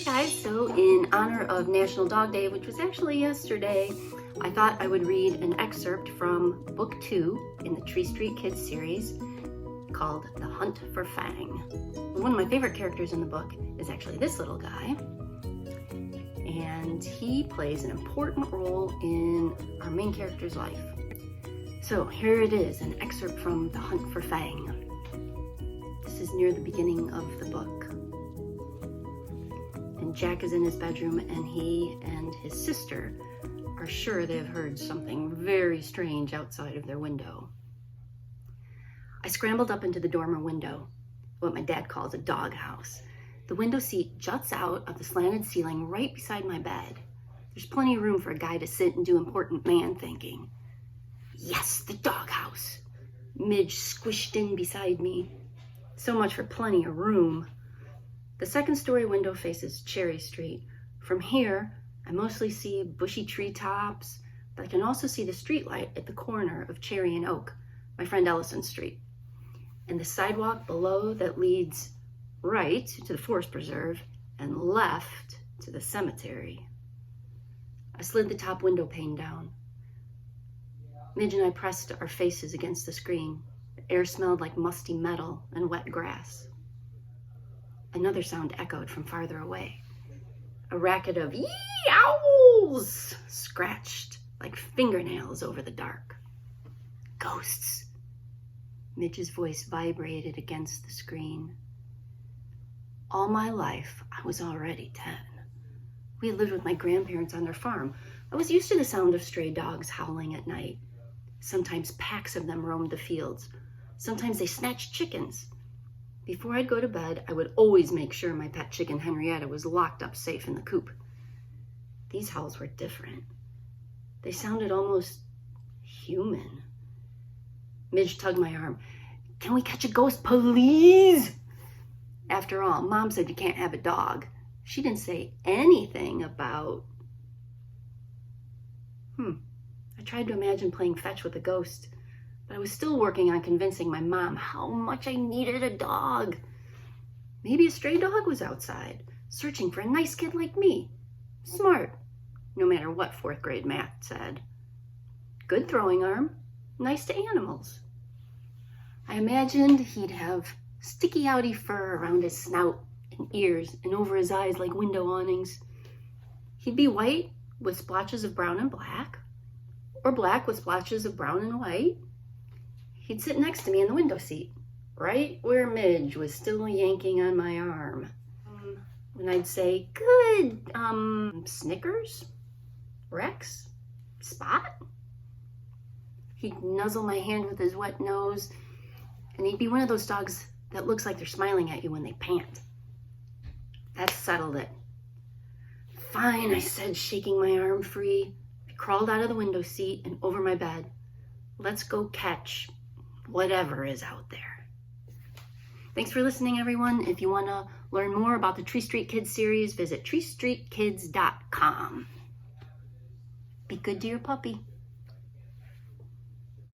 guys, so in honor of National Dog Day, which was actually yesterday, I thought I would read an excerpt from book 2 in the Tree Street Kids series called The Hunt for Fang. One of my favorite characters in the book is actually this little guy, and he plays an important role in our main character's life. So here it is, an excerpt from The Hunt for Fang. This is near the beginning of the book. And Jack is in his bedroom, and he and his sister are sure they have heard something very strange outside of their window. I scrambled up into the dormer window, what my dad calls a doghouse. The window seat juts out of the slanted ceiling right beside my bed. There's plenty of room for a guy to sit and do important man thinking. Yes, the doghouse. Midge squished in beside me. So much for plenty of room. The second-story window faces Cherry Street. From here, I mostly see bushy treetops, but I can also see the streetlight at the corner of Cherry and Oak, my friend Ellison Street, and the sidewalk below that leads right to the forest preserve and left to the cemetery. I slid the top window pane down. Midge and I pressed our faces against the screen. The air smelled like musty metal and wet grass. Another sound echoed from farther away. A racket of yee-owls scratched like fingernails over the dark. Ghosts. Midge's voice vibrated against the screen. All my life, I was already 10. We had lived with my grandparents on their farm. I was used to the sound of stray dogs howling at night. Sometimes packs of them roamed the fields. Sometimes they snatched chickens. Before I'd go to bed, I would always make sure my pet chicken Henrietta was locked up safe in the coop. These howls were different. They sounded almost human. Midge tugged my arm. Can we catch a ghost, please? After all, Mom said you can't have a dog. She didn't say anything about... I tried to imagine playing fetch with a ghost, but I was still working on convincing my mom how much I needed a dog. Maybe a stray dog was outside, searching for a nice kid like me. Smart, no matter what 4th grade math said. Good throwing arm, nice to animals. I imagined he'd have sticky outy fur around his snout and ears and over his eyes like window awnings. He'd be white with splotches of brown and black, or black with splotches of brown and white. He'd sit next to me in the window seat, right where Midge was still yanking on my arm. When I'd say, good, Snickers? Rex? Spot? He'd nuzzle my hand with his wet nose, and he'd be one of those dogs that looks like they're smiling at you when they pant. That settled it. Fine, I said, shaking my arm free. I crawled out of the window seat and over my bed. Let's go catch whatever is out there. Thanks for listening, everyone. If you want to learn more about the Tree Street Kids series, visit treestreetkids.com. Be good to your puppy.